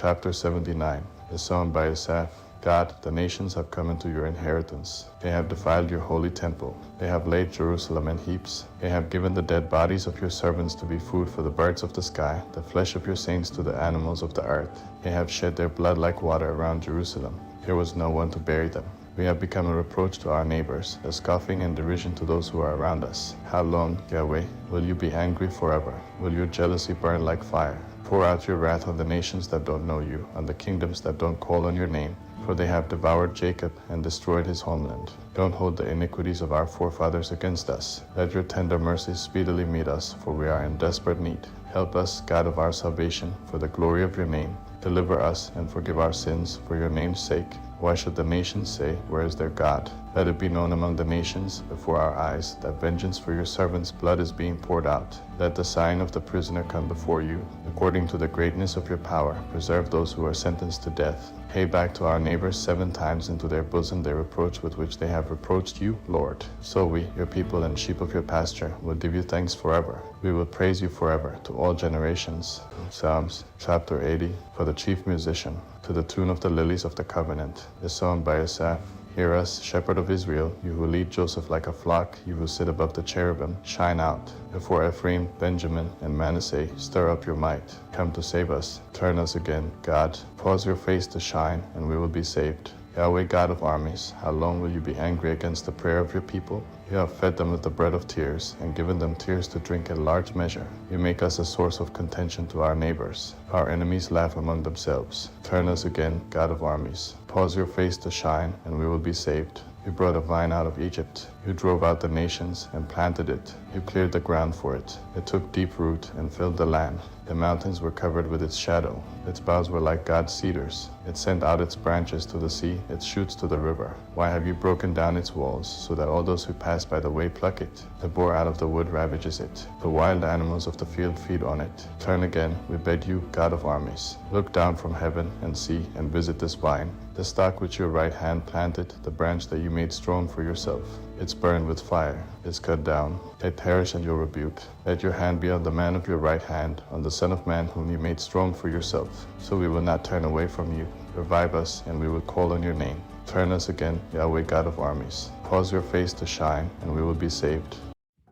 Chapter 79 is Psalm by Asaph. God, the nations have come into your inheritance. They have defiled your holy temple. They have laid Jerusalem in heaps. They have given the dead bodies of your servants to be food for the birds of the sky, the flesh of your saints to the animals of the earth. They have shed their blood like water around Jerusalem. There was no one to bury them. We have become a reproach to our neighbors, a scoffing and derision to those who are around us. How long, Yahweh, will you be angry forever? Will your jealousy burn like fire? Pour out your wrath on the nations that don't know you, on the kingdoms that don't call on your name. For they have devoured Jacob and destroyed his homeland. Don't hold the iniquities of our forefathers against us. Let your tender mercies speedily meet us, for we are in desperate need. Help us, God of our salvation, for the glory of your name. Deliver us and forgive our sins for your name's sake. Why should the nations say, where is their God? Let it be known among the nations, before our eyes, that vengeance for your servants' blood is being poured out. Let the sign of the prisoner come before you. According to the greatness of your power, preserve those who are sentenced to death. Pay back to our neighbors 7 times into their bosom their reproach with which they have reproached you, Lord. So we, your people and sheep of your pasture, will give you thanks forever. We will praise you forever to all generations. Psalms chapter 80 for the chief musician, to the tune of the lilies of the covenant, a song by Asaph. Hear us, shepherd of Israel, you who lead Joseph like a flock, you who sit above the cherubim, shine out. Before Ephraim, Benjamin, and Manasseh, stir up your might. Come to save us. Turn us again, God. Cause your face to shine, and we will be saved. Yahweh, God of armies, how long will you be angry against the prayer of your people? You have fed them with the bread of tears, and given them tears to drink in large measure. You make us a source of contention to our neighbors. Our enemies laugh among themselves. Turn us again, God of armies. Cause your face to shine, and we will be saved. You brought a vine out of Egypt. You drove out the nations and planted it. You cleared the ground for it. It took deep root and filled the land. The mountains were covered with its shadow. Its boughs were like God's cedars. It sent out its branches to the sea, its shoots to the river. Why have you broken down its walls, so that all those who pass by the way pluck it? The boar out of the wood ravages it. The wild animals of the field feed on it. Turn again, we beg you, God of armies. Look down from heaven and see and visit this vine, the stock which your right hand planted, the branch that you made strong for yourself. It's burned with fire, it's cut down. It perish and you'll rebuke. Let your hand be on the man of your right hand, on the Son of Man whom you made strong for yourself. So we will not turn away from you. Revive us, and we will call on your name. Turn us again, Yahweh God of armies. Cause your face to shine, and we will be saved.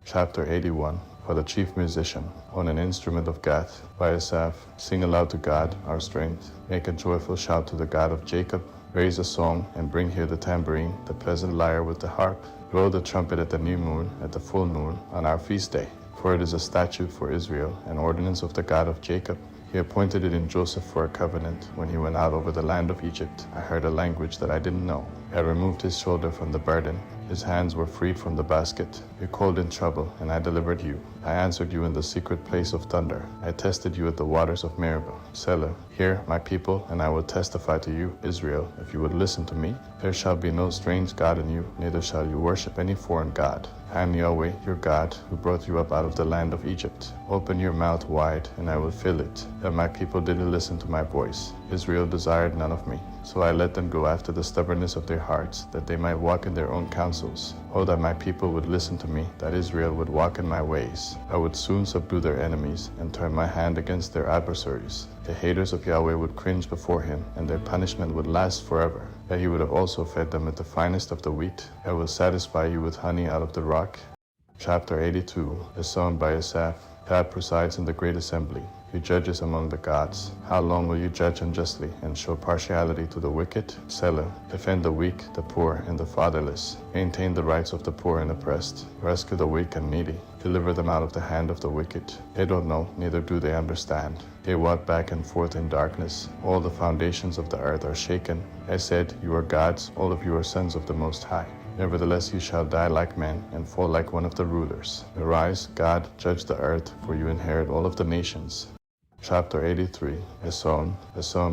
Chapter 81 for the chief musician, on an instrument of Gath, by Asaph. Sing aloud to God, our strength. Make a joyful shout to the God of Jacob. Raise a song, and bring here the tambourine, the pleasant lyre with the harp. Blow the trumpet at the new moon, at the full moon, on our feast day. For it is a statute for Israel, an ordinance of the God of Jacob. He appointed it in Joseph for a covenant when he went out over the land of Egypt. I heard a language that I didn't know. I removed his shoulder from the burden. His hands were freed from the basket. You called in trouble, and I delivered you. I answered you in the secret place of thunder. I tested you at the waters of Meribah. Selah, hear, my people, and I will testify to you, Israel, if you would listen to me. There shall be no strange God in you, neither shall you worship any foreign god. I am Yahweh, your God, who brought you up out of the land of Egypt. Open your mouth wide, and I will fill it. That my people didn't listen to my voice. Israel desired none of me. So I let them go after the stubbornness of their hearts, that they might walk in their own counsels. Oh, that my people would listen to me, that Israel would walk in my ways. I would soon subdue their enemies, and turn my hand against their adversaries. The haters of Yahweh would cringe before him, and their punishment would last forever. That he would have also fed them with the finest of the wheat. I will satisfy you with honey out of the rock. Chapter 82, a song by Asaph. God presides in the great assembly. He judges among the gods. How long will you judge unjustly and show partiality to the wicked? Selah, defend the weak, the poor, and the fatherless. Maintain the rights of the poor and oppressed. Rescue the weak and needy. Deliver them out of the hand of the wicked. They don't know, neither do they understand. They walk back and forth in darkness. All the foundations of the earth are shaken. I said, you are gods, all of you are sons of the Most High. Nevertheless you shall die like men, and fall like one of the rulers. Arise, God, judge the earth, for you inherit all of the nations. Chapter 83, a song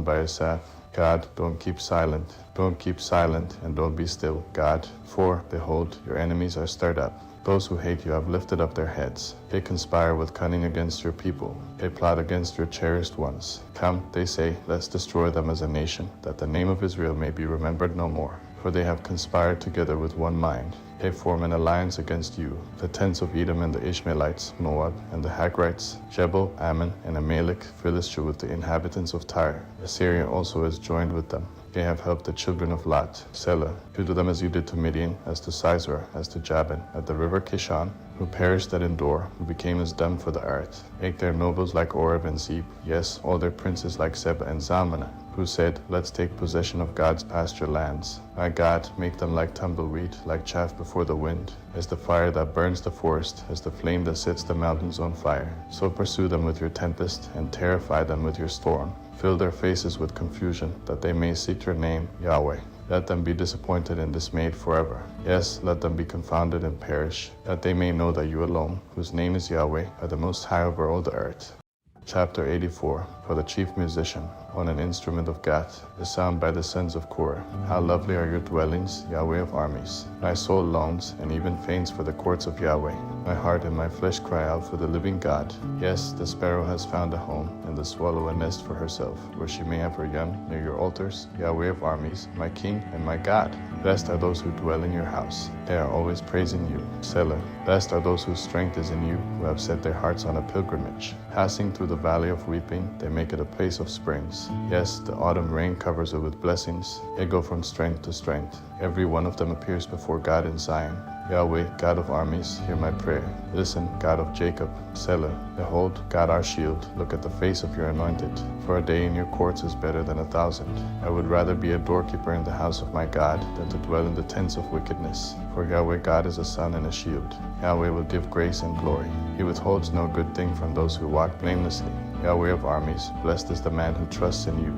by Asaph. God, don't keep silent. Don't keep silent, and don't be still, God. For, behold, your enemies are stirred up. Those who hate you have lifted up their heads. They conspire with cunning against your people. They plot against your cherished ones. Come, they say, let's destroy them as a nation, that the name of Israel may be remembered no more. For they have conspired together with one mind. They form an alliance against you, the tents of Edom and the Ishmaelites, Moab, and the Hagrites, Jebel, Ammon, and Amalek, Philistia with the inhabitants of Tyre. Assyria also is joined with them. They have helped the children of Lot, Selah. Do to them as you did to Midian, as to Sisera, as to Jabin, at the river Kishon, who perished at Endor, who became as dung for the earth. Make their nobles like Oreb and Zeb, yes, all their princes like Seba and Zalmunna, who said, let's take possession of God's pasture lands. My God, make them like tumbleweed, like chaff before the wind, as the fire that burns the forest, as the flame that sets the mountains on fire. So pursue them with your tempest, and terrify them with your storm. Fill their faces with confusion, that they may seek your name, Yahweh. Let them be disappointed and dismayed forever. Yes, let them be confounded and perish, that they may know that you alone, whose name is Yahweh, are the most high over all the earth. Chapter 84. For the chief musician, on an instrument of Gath, the sound by the sons of Korah. How lovely are your dwellings, Yahweh of armies. My soul longs and even faints for the courts of Yahweh. My heart and my flesh cry out for the living God. Yes, the sparrow has found a home, and the swallow a nest for herself, where she may have her young near your altars, Yahweh of armies, my King and my God. Blessed are those who dwell in your house. They are always praising you, Selah. Blessed are those whose strength is in you, who have set their hearts on a pilgrimage. Passing through the valley of weeping, they make it a place of springs. Yes, the autumn rain covers it with blessings. They go from strength to strength. Every one of them appears before God in Zion. Yahweh, God of armies, hear my prayer. Listen, God of Jacob, Selah. Behold, God our shield, look at the face of your anointed. For a day in your courts is better than 1,000. I would rather be a doorkeeper in the house of my God than to dwell in the tents of wickedness. For Yahweh God is a sun and a shield. Yahweh will give grace and glory. He withholds no good thing from those who walk blamelessly. Yahweh of armies, blessed is the man who trusts in you.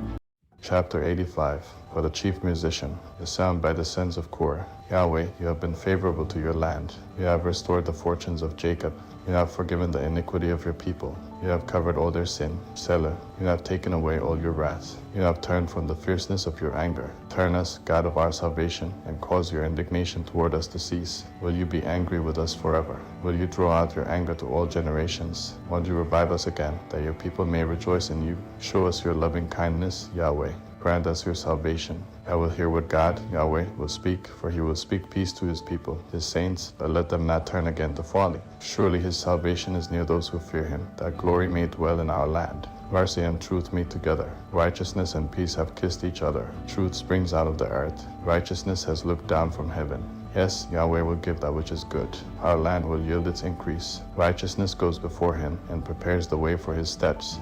Chapter 85. For the chief musician, the sound by the sons of Korah. Yahweh, you have been favorable to your land. You have restored the fortunes of Jacob. You have forgiven the iniquity of your people. You have covered all their sin, Selah. You have taken away all your wrath. You have turned from the fierceness of your anger. Turn us, God of our salvation, and cause your indignation toward us to cease. Will you be angry with us forever? Will you draw out your anger to all generations? Won't you revive us again, that your people may rejoice in you? Show us your loving kindness, Yahweh. Grant us your salvation. I will hear what God, Yahweh, will speak, for he will speak peace to his people, his saints, but let them not turn again to folly. Surely his salvation is near those who fear him, that glory may dwell in our land. Mercy and truth meet together. Righteousness and peace have kissed each other. Truth springs out of the earth. Righteousness has looked down from heaven. Yes, Yahweh will give that which is good. Our land will yield its increase. Righteousness goes before him and prepares the way for his steps.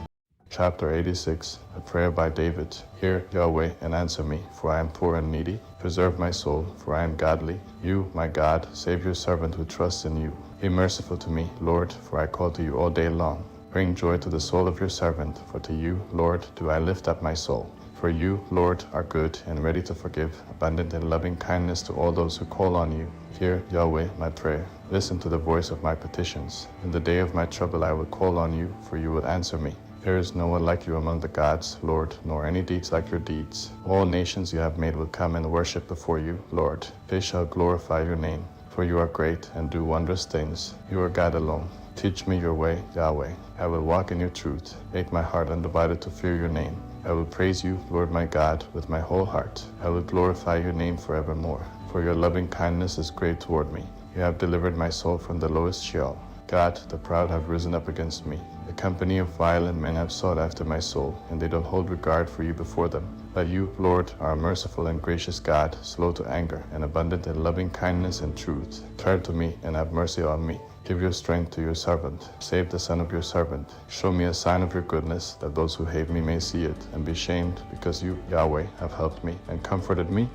Chapter 86. A prayer by David. Hear, Yahweh, and answer me, for I am poor and needy. Preserve my soul, for I am godly. You, my God, save your servant who trusts in you. Be merciful to me, Lord, for I call to you all day long. Bring joy to the soul of your servant, for to you, Lord, do I lift up my soul. For you, Lord, are good and ready to forgive, abundant in loving kindness to all those who call on you. Hear, Yahweh, my prayer. Listen to the voice of my petitions. In the day of my trouble I will call on you, for you will answer me. There is no one like you among the gods, Lord, nor any deeds like your deeds. All nations you have made will come and worship before you, Lord. They shall glorify your name, for you are great and do wondrous things. You are God alone. Teach me your way, Yahweh. I will walk in your truth. Make my heart undivided to fear your name. I will praise you, Lord my God, with my whole heart. I will glorify your name forevermore, for your loving kindness is great toward me. You have delivered my soul from the lowest Sheol. God, the proud have risen up against me. The company of violent men have sought after my soul, and they don't hold regard for you before them. But you, Lord, are a merciful and gracious God, slow to anger, and abundant in loving kindness and truth. Turn to me and have mercy on me. Give your strength to your servant. Save the son of your servant. Show me a sign of your goodness, that those who hate me may see it, and be shamed, because you, Yahweh, have helped me and comforted me.